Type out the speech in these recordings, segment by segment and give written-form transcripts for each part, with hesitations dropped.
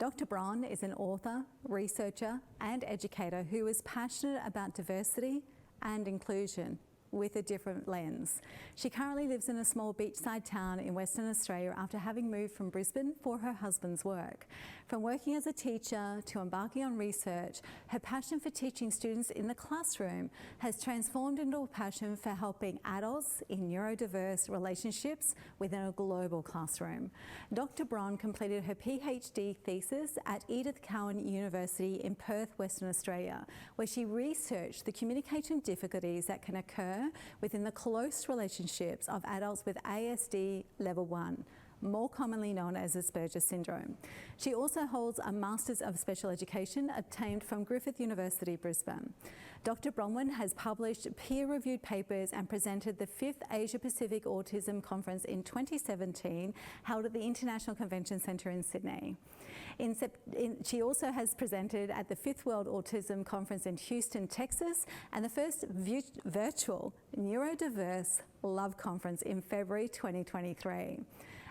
Dr. Bron is an author, researcher and educator who is passionate about diversity and inclusion with a different lens. She currently lives in a small beachside town in Western Australia after having moved from Brisbane for her husband's work. From working as a teacher to embarking on research, her passion for teaching students in the classroom has transformed into a passion for helping adults in neurodiverse relationships within a global classroom. Dr. Bron completed her PhD thesis at Edith Cowan University in Perth, Western Australia, where she researched the communication difficulties that can occur within the close relationships of adults with ASD level 1, more commonly known as Asperger's syndrome. She also holds a Masters of Special Education obtained from Griffith University, Brisbane. Dr. Bronwyn has published peer-reviewed papers and presented the 5th Asia Pacific Autism Conference in 2017, held at the International Convention Centre in Sydney. She also has presented at the 5th World Autism Conference in Houston, Texas, and the first virtual NeuroDiverse Love Conference in February 2023.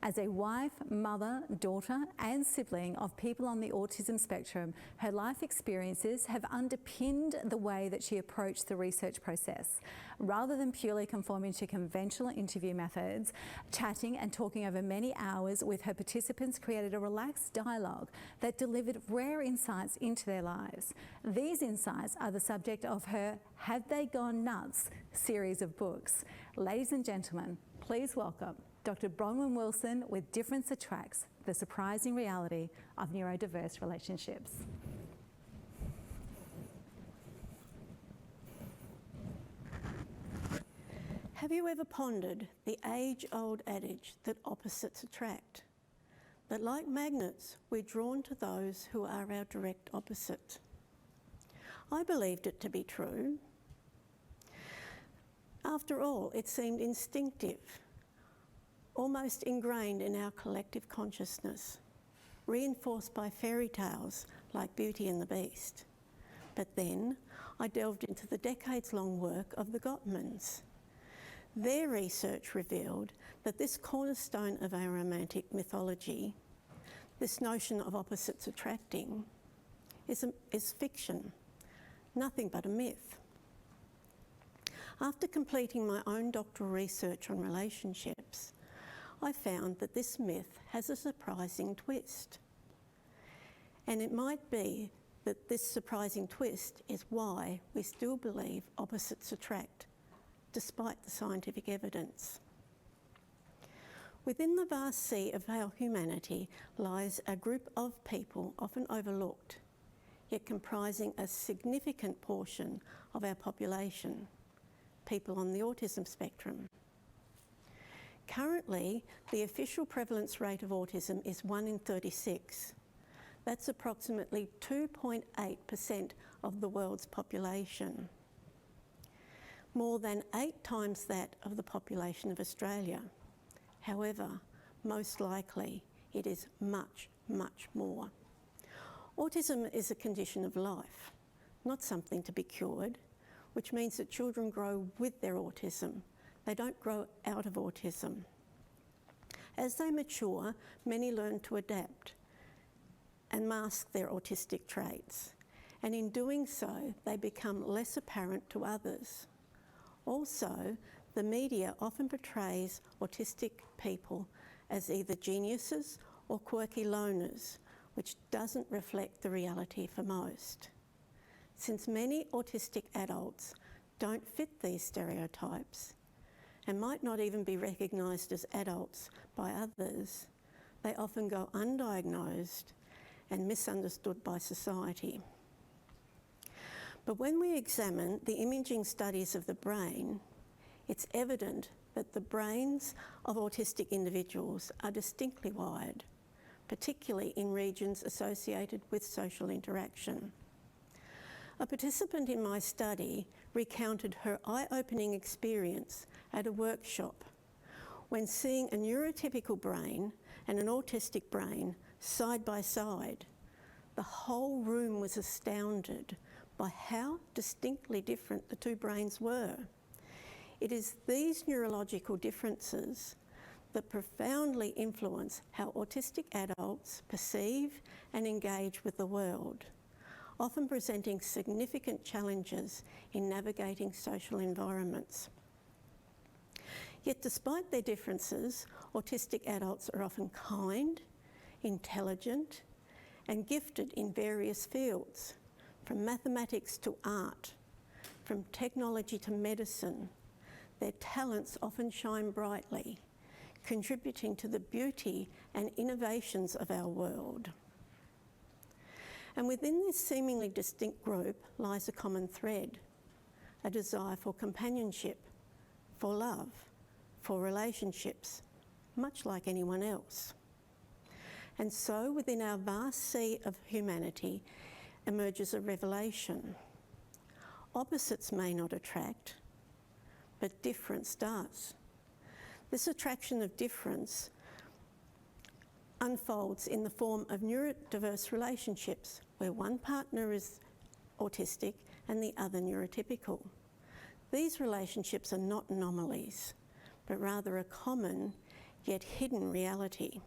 As a wife, mother, daughter and sibling of people on the autism spectrum, her life experiences have underpinned the way that she approached the research process. Rather than purely conforming to conventional interview methods, chatting and talking over many hours with her participants created a relaxed dialogue that delivered rare insights into their lives. These insights are the subject of her Have They Gone Nuts series of books. Ladies and gentlemen, please welcome Dr. Bronwyn Wilson with Difference Attracts, the surprising reality of neurodiverse relationships. Have you ever pondered the age-old adage that opposites attract? That like magnets, we're drawn to those who are our direct opposite. I believed it to be true. After all, it seemed instinctive, almost ingrained in our collective consciousness, reinforced by fairy tales like Beauty and the Beast. But then I delved into the decades-long work of the Gottmans. Their research revealed that this cornerstone of our romantic mythology, this notion of opposites attracting, is fiction, nothing but a myth. After completing my own doctoral research on relationships, I found that this myth has a surprising twist. And it might be that this surprising twist is why we still believe opposites attract, despite the scientific evidence. Within the vast sea of our humanity lies a group of people often overlooked, yet comprising a significant portion of our population, people on the autism spectrum. Currently, the official prevalence rate of autism is 1 in 36. That's approximately 2.8% of the world's population. More than 8 times that of the population of Australia. However, most likely it is much, much more. Autism is a condition of life, not something to be cured, which means that children grow with their autism. They don't grow out of autism. As they mature, many learn to adapt and mask their autistic traits. And in doing so, they become less apparent to others. Also, the media often portrays autistic people as either geniuses or quirky loners, which doesn't reflect the reality for most. Since many autistic adults don't fit these stereotypes, and might not even be recognised as adults by others, they often go undiagnosed and misunderstood by society. But when we examine the imaging studies of the brain, it's evident that the brains of autistic individuals are distinctly wired, particularly in regions associated with social interaction. A participant in my study recounted her eye-opening experience at a workshop when seeing a neurotypical brain and an autistic brain side by side. The whole room was astounded by how distinctly different the two brains were. It is these neurological differences that profoundly influence how autistic adults perceive and engage with the world, often presenting significant challenges in navigating social environments. Yet despite their differences, autistic adults are often kind, intelligent, and gifted in various fields, from mathematics to art, from technology to medicine. Their talents often shine brightly, contributing to the beauty and innovations of our world. And within this seemingly distinct group lies a common thread, a desire for companionship, for love, for relationships, much like anyone else. And so within our vast sea of humanity emerges a revelation. Opposites may not attract, but difference does. This attraction of difference unfolds in the form of neurodiverse relationships where one partner is autistic and the other neurotypical. These relationships are not anomalies, but rather a common yet hidden reality.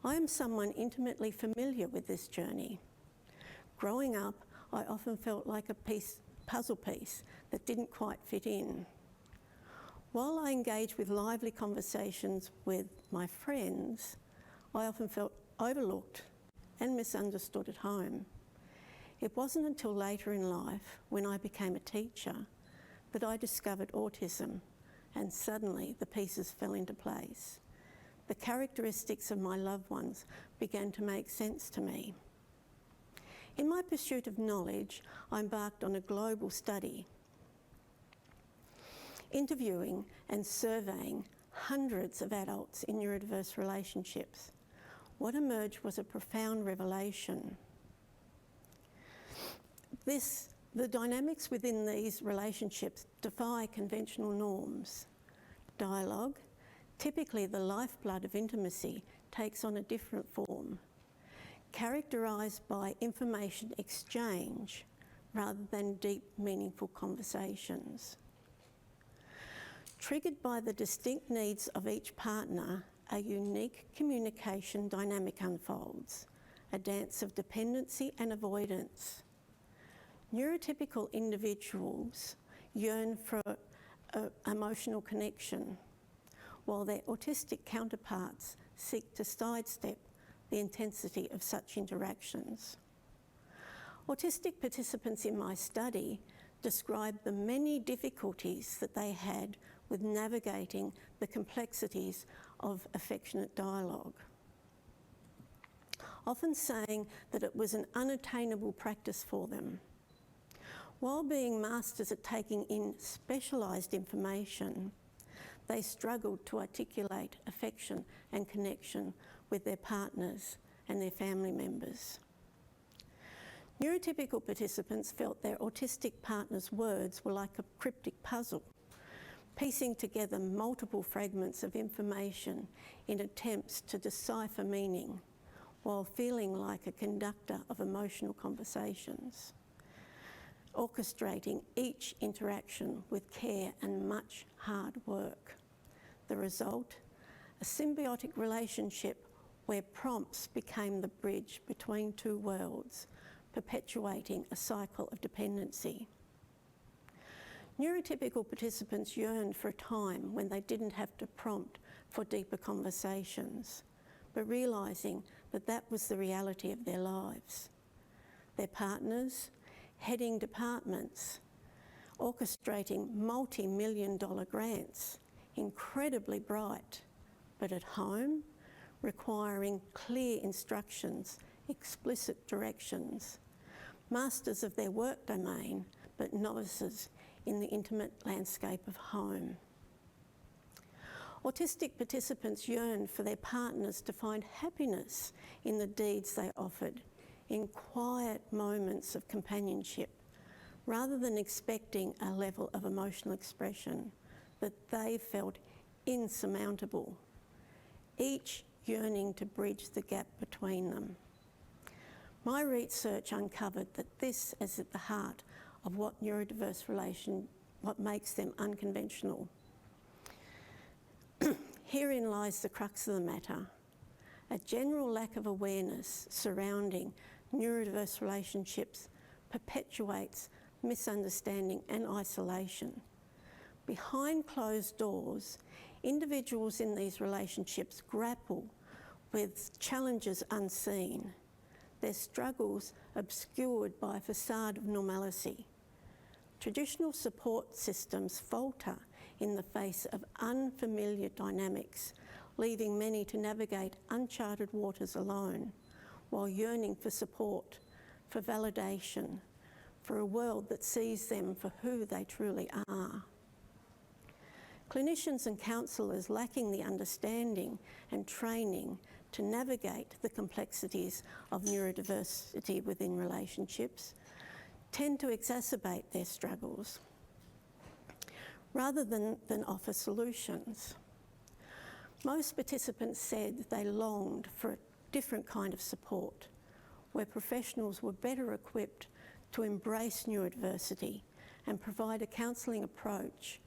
I am someone intimately familiar with this journey. Growing up, I often felt like a puzzle piece that didn't quite fit in. While I engaged with lively conversations with my friends, I often felt overlooked and misunderstood at home. It wasn't until later in life, when I became a teacher, that I discovered autism, and suddenly the pieces fell into place. The characteristics of my loved ones began to make sense to me. In my pursuit of knowledge, I embarked on a global study, interviewing and surveying hundreds of adults in neurodiverse relationships. What emerged was a profound revelation. The dynamics within these relationships defy conventional norms. Dialogue, typically the lifeblood of intimacy, takes on a different form, characterised by information exchange rather than deep, meaningful conversations. Triggered by the distinct needs of each partner, a unique communication dynamic unfolds, a dance of dependency and avoidance. Neurotypical individuals yearn for emotional connection, while their autistic counterparts seek to sidestep the intensity of such interactions. Autistic participants in my study described the many difficulties that they had with navigating the complexities of affectionate dialogue, often saying that it was an unattainable practice for them. While being masters at taking in specialised information, they struggled to articulate affection and connection with their partners and their family members. Neurotypical participants felt their autistic partner's words were like a cryptic puzzle, piecing together multiple fragments of information in attempts to decipher meaning, while feeling like a conductor of emotional conversations, orchestrating each interaction with care and much hard work. The result, a symbiotic relationship where prompts became the bridge between two worlds, perpetuating a cycle of dependency. Neurotypical participants yearned for a time when they didn't have to prompt for deeper conversations, but realising that that was the reality of their lives. Their partners, heading departments, orchestrating multi-million-dollar grants, incredibly bright, but at home, requiring clear instructions, explicit directions, masters of their work domain, but novices in the intimate landscape of home. Autistic participants yearned for their partners to find happiness in the deeds they offered, in quiet moments of companionship, rather than expecting a level of emotional expression that they felt insurmountable, each yearning to bridge the gap between them. My research uncovered that this is at the heart of what neurodiverse what makes them unconventional. Herein lies the crux of the matter. A general lack of awareness surrounding neurodiverse relationships perpetuates misunderstanding and isolation. Behind closed doors, individuals in these relationships grapple with challenges unseen, their struggles obscured by a facade of normalcy. Traditional support systems falter in the face of unfamiliar dynamics, leaving many to navigate uncharted waters alone, while yearning for support, for validation, for a world that sees them for who they truly are. Clinicians and counsellors lacking the understanding and training to navigate the complexities of neurodiversity within relationships tend to exacerbate their struggles rather than offer solutions. Most participants said they longed for a different kind of support, where professionals were better equipped to embrace neurodiversity and provide a counselling approach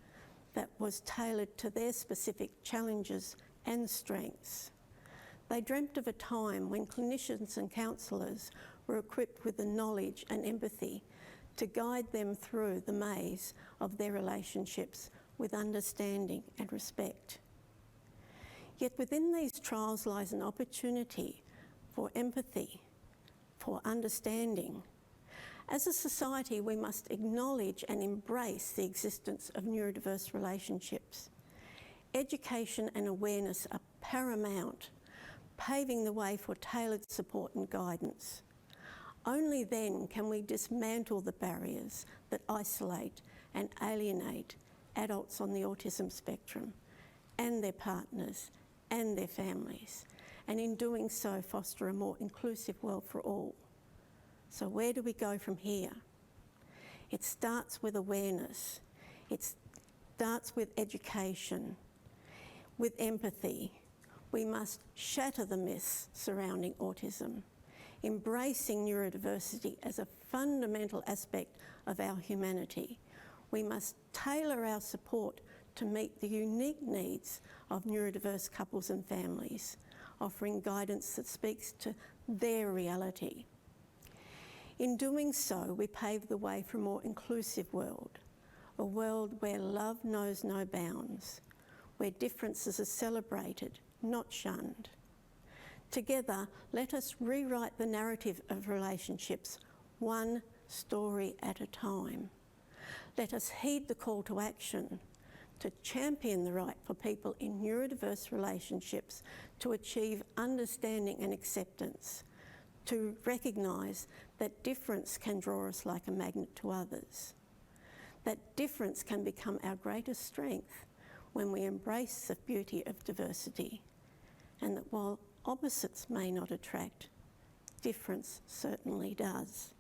that was tailored to their specific challenges and strengths. They dreamt of a time when clinicians and counsellors were equipped with the knowledge and empathy to guide them through the maze of their relationships with understanding and respect. Yet within these trials lies an opportunity for empathy, for understanding. As a society, we must acknowledge and embrace the existence of neurodiverse relationships. Education and awareness are paramount, paving the way for tailored support and guidance. Only then can we dismantle the barriers that isolate and alienate adults on the autism spectrum and their partners and their families, and in doing so foster a more inclusive world for all. So where do we go from here? It starts with awareness. It starts with education, with empathy. We must shatter the myths surrounding autism, embracing neurodiversity as a fundamental aspect of our humanity. We must tailor our support to meet the unique needs of neurodiverse couples and families, offering guidance that speaks to their reality. In doing so, we pave the way for a more inclusive world, a world where love knows no bounds, where differences are celebrated, not shunned. Together, let us rewrite the narrative of relationships, one story at a time. Let us heed the call to action to champion the right for people in neurodiverse relationships to achieve understanding and acceptance, to recognise that difference can draw us like a magnet to others, that difference can become our greatest strength when we embrace the beauty of diversity, and that while opposites may not attract, difference certainly does.